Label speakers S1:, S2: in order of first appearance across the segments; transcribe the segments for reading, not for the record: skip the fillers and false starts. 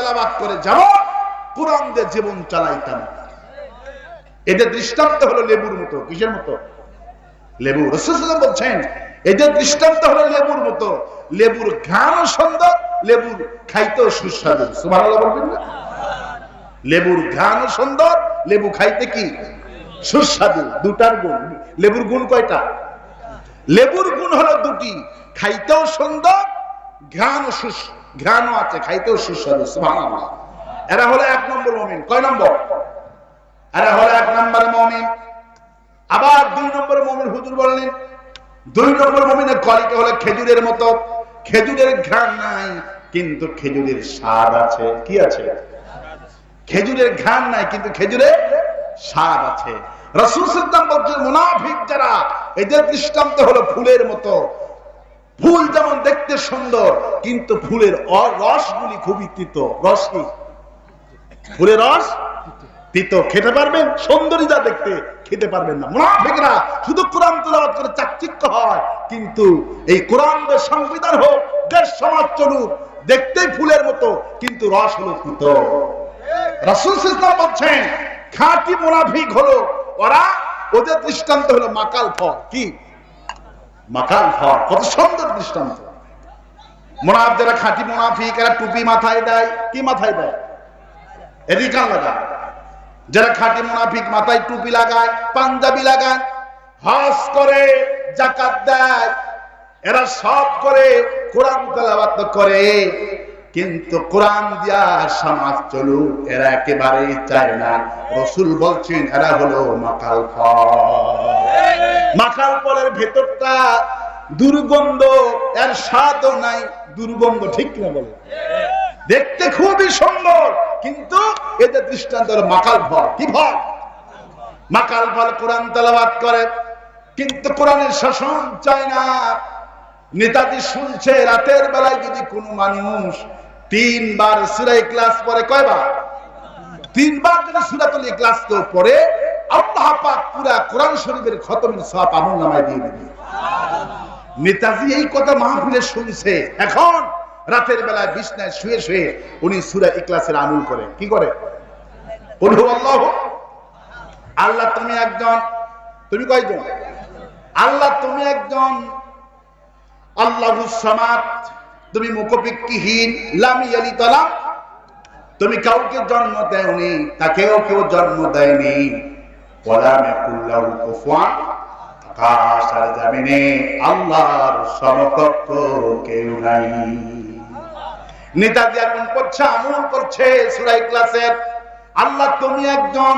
S1: তেলাওয়াত করে যেমন কোরআন দিয়ে জীবন চালায় তেমন। এদের দৃষ্টান্ত হলো লেবুর মতো। কিসের মতো? লেবু। রাসূল সাল্লাল্লাহু আলাইহি ওয়াসাল্লাম বলছেন এদের দৃষ্টান্ত হলো লেবুর মতো। লেবুর ঘ্রাণও সুন্দর, লেবুর খাইতেও সুস্বাদু। সুবহানাল্লাহ বলবেন না? লেবুর ঘ্রাণও সুন্দর, লেবু খাইতে কি সুস্বাদু। দুটার গুণ। লেবুর গুণ কয়টা? লেবুর গুণ হলো দুটি, খাইতেও সুন্দর, ঘ্রাণও আছে, খাইতেও সুস্বাদু। সুবহানাল্লাহ। এরা হলো এক নম্বর মুমিন। কয় নম্বর? এরা হলো এক নম্বর মুমিন। আবার দুই নম্বর মুমিন হুজুর বললেন, দুই নম্বর মুমিনের কোয়ালিটি হলো খেজুরের মতো। খেজুরের ঘ্রাণ নাই কিন্তু খেজুরের স্বাদ আছে। কি আছে? খেজুরের ঘ্রাণ নাই কিন্তু খেজুরের স্বাদ আছে। রাসূল সাল্লাল্লাহু আলাইহি ওয়াসাল্লাম বলেন মুনাফিক যারা, এদের দৃষ্টান্ত হলো ফুলের মতো। ফুল যেমন দেখতে সুন্দর কিন্তু ফুলের রসগুলি খুবই তিতো। রস কি? ফুলের রস তিতো। খেতে পারবেন? সুন্দরী যা দেখতে, খেতে পারবেন না। মুনাফিকরা শুধু কোরআন তেলাওয়াত করে চাকচিক্য হয়, কিন্তু এই কোরআন সংবিধান হোক, দেশ সমাজ চলুক, দেখতেই ফুলের মতো কিন্তু রস হলো তিতো। রাসূল সাল্লাল্লাহু আলাইহি ওয়াসাল্লাম বলছেন খাঁটি মুনাফিক হলো ওরা, ওদের দৃষ্টান্ত হলো মাকাল ফল। কি? মাকাল ফল। কত সুন্দর দৃষ্টান্ত। মুনাফিক যারা খাঁটি মুনাফিক, এরা টুপি মাথায় দেয়। কি মাথায় দেয়? এদিকে লাগায়। যারা খাঁটি মুনাফিক মাথায় টুপি লাগায়, পাঞ্জাবি লাগায়, হজ করে, যাকাত দেয়, এরা সব করে, কোরআন তেলাওয়াত করে, কিন্তু কোরআন দিয়া সমাজ চলুক এরা একেবারেই চায় না। রাসূল বলছেন এরা হলো মাকাল ফল। মাকাল ফলের ভেতরটা দুর্গন্ধ, এর স্বাদও নাই, দুর্গন্ধ। ঠিক কিনা বলে? দেখতে খুবই সুন্দর কিন্তু এদের দৃষ্টান্ত হলো মাকাল ফল। কি ফল? মাকাল ফল। কোরআন তেলাওয়াত করে কিন্তু কোরআনের শাসন চায় না। নেতাজি শুনছে রাতের বেলায় যদি কোনো মানুষ 3 বার সূরা ইখলাস পড়ে, কয়বার? 3 বার যদি সূরাতুল ইখলাস তো পড়ে, আল্লাহ পাক পুরা কোরআন শরীফের খতমের সওয়াব আমলনামায় দিয়ে দিবে। নেতাজি এই কথা মাহফিলে শুনছে, এখন রাতের বেলায় বিছনায় শুয়ে শুয়ে উনি সূরা ইখলাসের আমল করে। কি করে? কুল হুয়াল্লাহু। আল্লাহ তুমি একজন। তুমি কয়জন? আল্লাহ তুমি একজন। আল্লাহুস সামাদ, তুমি মুখবিক্ষহীন, লাম ইয়ালিদ ওয়া লাম, তুমি কাউকে জন্ম দেওনি, তাকেও কেউ জন্ম দেয়নি। ওয়া লাম ইয়াকুল লাহু কুফুয়ান, আকাশ আর জমিনে আল্লাহর সমকক্ষ কেউ নাই। নেতাজি এখন পড়ছে, আমল করছে সূরা ইখলাসের। আল্লাহ তুমি একজন,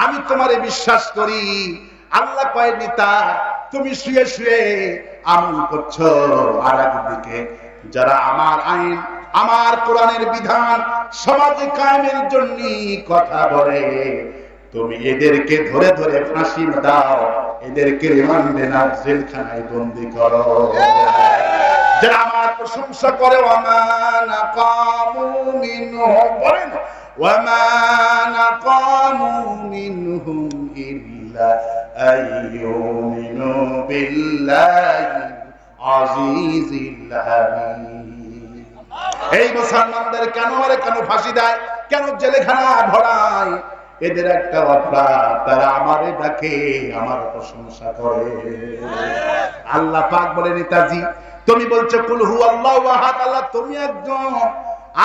S1: আমি তোমারে বিশ্বাস করি। আল্লাহ কয় নেতা তুমি শুয়ে শুয়ে আমল করছো, আর একদিকে যারা আমার আইন, আমার কোরআনের বিধান সমাজে কায়েমের জন্য কথা বলে, তুমি এদেরকে ধরে ধরে ফাঁসি দাও, এদেরকে রিমান্ডে না জেলখানায় বন্দী করো। যারা আমার প্রশংসা করে, ওয়ামা নাকামু মিনহুম, বলেন ওয়ামা নাকামু মিনহুম ইল্লা আইয়ুমিনু বিল্লাহি আজিজিল হামিদ। এই মুসলমানদের কেন ফাঁসি দেয়, কেন জেলখানা ভরায়? এদের একটা অপরাধ, তারা আমারে ডাকে, আমার প্রশংসা করে। আল্লাহ পাক বলে নেতাজি তুমি বলছো কুল হুয়াল্লাহু আহাদ, আল্লাহ তুমি একজন,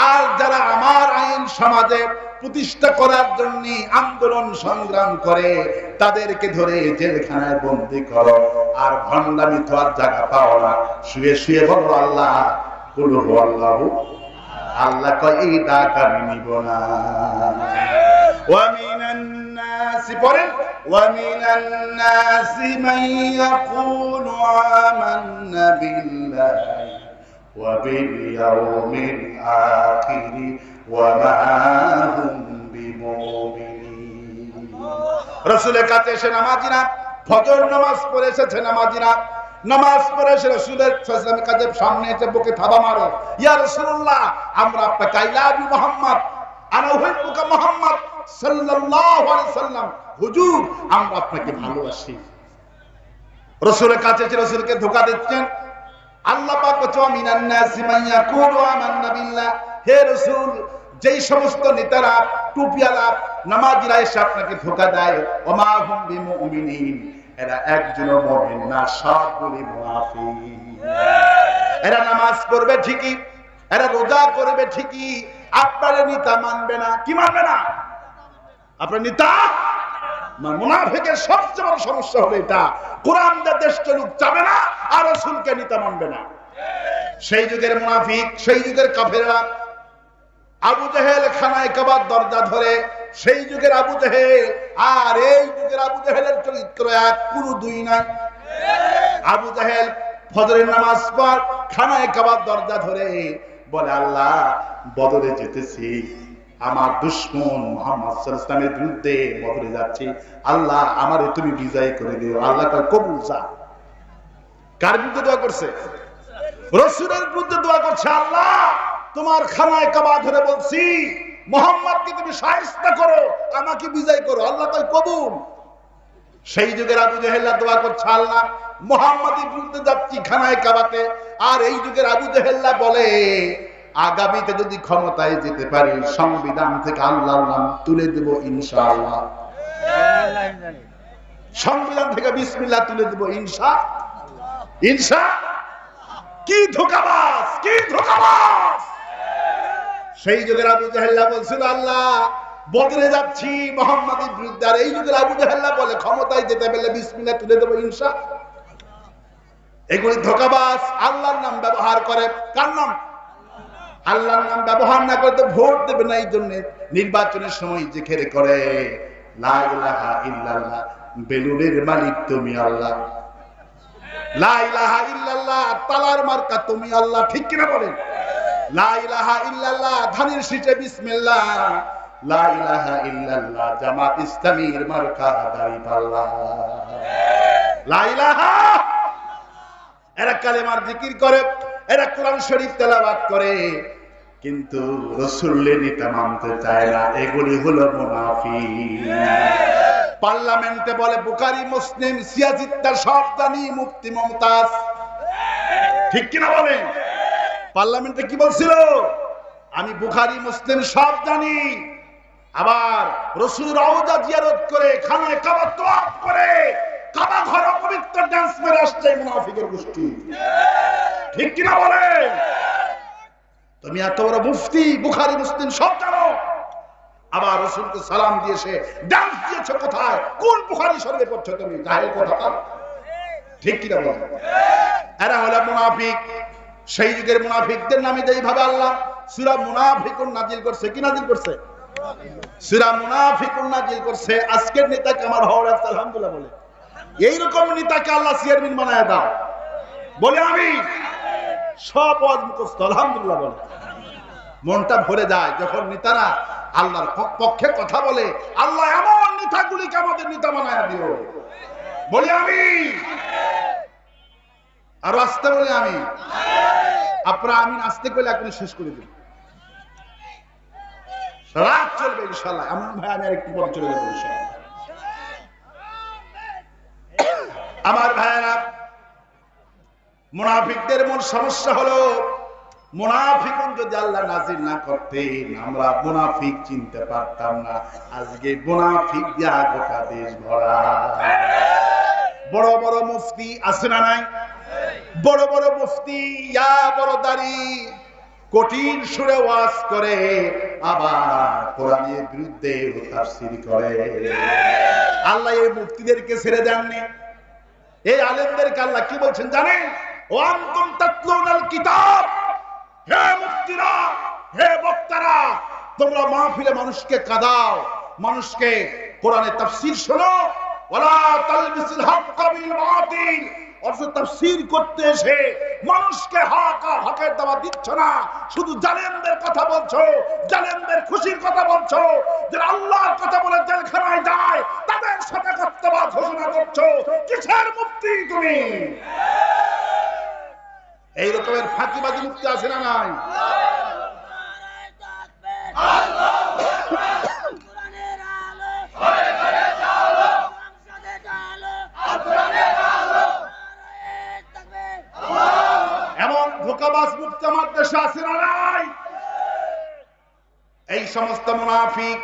S1: আর যারা আমার আইন সমাজে প্রতিষ্ঠা করার জন্য আন্দোলন সংগ্রাম করে তাদেরকে ধরে জেলখানায় বন্দী করো, আর ভণ্ডামি তো আর জায়গা পাও না, শুয়ে শুয়ে বলো আল্লাহ কুল হুয়াল্লাহু। আল্লাহ কয় এই ডাক আমি নিব না। ومن الناس ومن الناس من يقول آمنا بالله وباليوم الآخر وما هم بمؤمنين। রাসূলের কাছে এসে নামাজিরা ফজর নামাজ পড়ে এসেছে, নামাজিরা নামাজ পড়ে এসে রাসূলের সাল্লাল্লাহু আলাইহি ওয়াসাল্লামের সামনে এসে বুকে থাবা মারে, ইয়া রাসূলুল্লাহ আমরা আপনাকে আই লাভ ইউ মুহাম্মদ, আনা উহিব্বুকা মুহাম্মদ সাল্লাল্লাহু আলাইহি ওয়াসাল্লাম, হুজুর আমরা আপনাকে ভালোবাসি। রাসূলের কাছে এসে রাসূলকে ধোঁকা দিচ্ছেন। আল্লাহ পাক বলেন মিনান নাসি মান ইয়াকুলু আমান্না বিল্লাহ, হে রাসূল যেই সমস্ত নেতারা টুপিয়ালা নামাজিরা এসে আপনাকে ধোঁকা দেয়, ওমা হুম বিমুমিনিন, এরা একজনও মুমিন না, সবগুলি মুনাফিক। এরা নামাজ পড়বে ঠিকই, এরা রোজা করবে ঠিকই, আপনার নেতা মানবে না। কি মানবে না? আপনার নেতা। মুনাফিকের সবচেয়ে বড় সমস্যা হলো এটা, কোরআন দেশ চলুক যাবে না, আর রাসূলকে নেতা মানবে না। সেই যুগের মুনাফিক, সেই যুগের কাফেররা, আবু জেহেল খানায় কাবার দরজা ধরে, সেই যুগের আবু জেহেল আর এই যুগের আবু জেহেলের চরিত্র এক, কোনো দুই নাই। আবু জেহেল ফজরের নামাজ পর খানায় কাবার দরজা ধরে বলে, আল্লাহ বদরে যেতেছি, আমার দুশমন মুহাম্মদ সাল্লাল্লাহু আলাইহি ওয়াসাল্লামের বিরুদ্ধে বদরে যাচ্ছি, আল্লাহ আমারে তুমি বিজয় করে দিও। আল্লাহ কয় কবুল যা। কার বিরুদ্ধে দোয়া করছে? রাসূলের বিরুদ্ধে দোয়া করছে, আল্লাহ তোমার খানায় কাবা ধরে বলছি মুহাম্মদকে তুমি শায়েস্তা করো, আমাকে বিজয় করো। আল্লাহ কয় কবুল। সেই যুগের আবু জেহেল দোয়া করছে, আল্লাহ মুহাম্মাদের বিরুদ্ধে যাচ্ছি খানায় কাবাতে, আর এই যুগের আবু জেহেল বলে আগামীতে যদি ক্ষমতায় যেতে পারি সংবিধান থেকে আল্লাহর নাম তুলে দেব ইনশাআল্লাহ। সংবিধান থেকে বিসমিল্লাহ তুলে দেব ইনশা। কি ধোঁকাবাজ, কি ধোঁকাবাজ! সেই যুগের আবু জেহেল বলছিল, আল্লাহ বদরে যাচ্ছি মুহাম্মাদের বিরুদ্ধে, আর এই যুগের আবু জেহেল বলে ক্ষমতায় যেতে পারলে বিসমিল্লাহ তুলে দেব ইনশা। এগুলি ধোঁকাবাজ। আল্লাহর নাম ব্যবহার করে, কার নাম? আল্লাহর নাম ব্যবহার না করে তো ভোট দেবে না। এই জন্য নির্বাচনের সময় জিকির করে, লা ইলাহা ইল্লাল্লাহ, বেলুনের মালিক তুমি আল্লাহ, লা ইলাহা ইল্লাল্লাহ, তালার মার্কা তুমি আল্লাহ। ঠিক কিনা বলেন? লা ইলাহা ইল্লাল্লাহ, ধানের শীষে বিসমিল্লাহ, লা ইলাহা ইল্লাল্লাহ, জামাত ইসলামীর মার্কা দাঁড়িপাল্লা। লা ইলাহা। এরা কালেমার জিকির করে, এরা কোরআন শরীফ তেলাওয়াত করে, কিন্তু রাসূলের নেতা মানতে চায় না। এগুলি হলো মুনাফিক। পার্লামেন্টে বলে বুখারী মুসলিম সিয়াসিত্তা সব জানি, মুফতি মুমতাজ। ঠিক কিনা বলেন? পার্লামেন্টে কি বলছিল? আমি বুখারী মুসলিম সব জানি। আবার রাসূল রওজা জিয়ারত করে, খানায় কাবা তওয়াফ করে, কাবা ঘর পবিত্র ডান্স মেরে আসছে মুনাফিকের গোষ্ঠী। ঠিক কিনা বলেন? তুমি এত বড় মুফতি, বুখারী মুসলিম সব জানো, আবার রাসূলকে সালাম দিয়েছে, ডান্স দিয়েছে কোথায়? কোন বুখারী শরীফে পড়ছো তুমি? জাহেল কোথাকার। ঠিক কিনা বলেন? এরা হলো মুনাফিক। সেই যুগের মুনাফিকদের নামে যেইভাবে আল্লাহ সূরা মুনাফিকুন নাজিল করছে, কি নাজিল করছে? সূরা মুনাফিকুন নাজিল করছে। আজকের নেতাকে আমার হওয়ার আছে আলহামদুলিল্লাহ বলে, এইরকম নেতাকে আল্লাহ চেয়ারম্যান বানায় দাও বলে আমি সব ওয়াজ মুখস্থ আলহামদুলিল্লাহ বলে। মনটা ভরে যায় যখন নেতারা আল্লাহর পক্ষে কথা বলে। আল্লাহ এমন নেতাগুলিকে আমাদের নেতা বানায় দিও বলে আমি, আর আসতে বলে আমি। আপনারা আমি আসতে করলে এখন শেষ করে দিন, রাত চলবে ইনশাআল্লাহ। এমন ভাই আমি আরেকটু পরে চলে যাবো ইনশাআল্লাহ। আমার ভাইয়েরা, মুনাফিকদের মূল সমস্যা হলো, মুনাফিকুন যদি আল্লাহ নাজিল না করতেন আমরা মুনাফিক চিনতে পারতাম না। আজকে মুনাফিক দিয়া গোটা দেশ ভরা। বড় বড় মুফতি আছে না নাই? বড় বড় মুফতি, ইয়া বড় দাড়ি, কঠিন সুরে ওয়াজ করে, আবার কোরআনের বিরুদ্ধে তাফসীর করে। আল্লাহ এই মুফতিদেরকে ছেড়ে দেননি। এই আলেমদেরকে আল্লাহ কি বলছেন জানেন? ওয়া আনতুম তাতলুনাল কিতাব, হে মুফতিরা, হে বক্তারা, তোমরা মাহফিলে মানুষকে কাঁদাও, মানুষকে কোরআনের তাফসীর শোনো। ওয়ালা তালবিসুল হক বিল বাতিল, অর্থাৎ তাফসীর করতে এসে মানুষকে হকের দাওয়াত দিচ্ছ না, শুধু জালেমদের কথা বলছো, জালেমদের খুশির কথা বলছো। যারা আল্লাহর কথা বলে জেলখানায় যায় তাদের সাথে কর্তব্য ঘোষণা করছো। কিসের মুফতি তুমি? এই রকমের ফাঁকিবাজি মুফতি আছে না নাই? এমন ধোঁকাবাজ মুফতি আমার দেশে আছে না নাই? এই সমস্ত মুনাফিক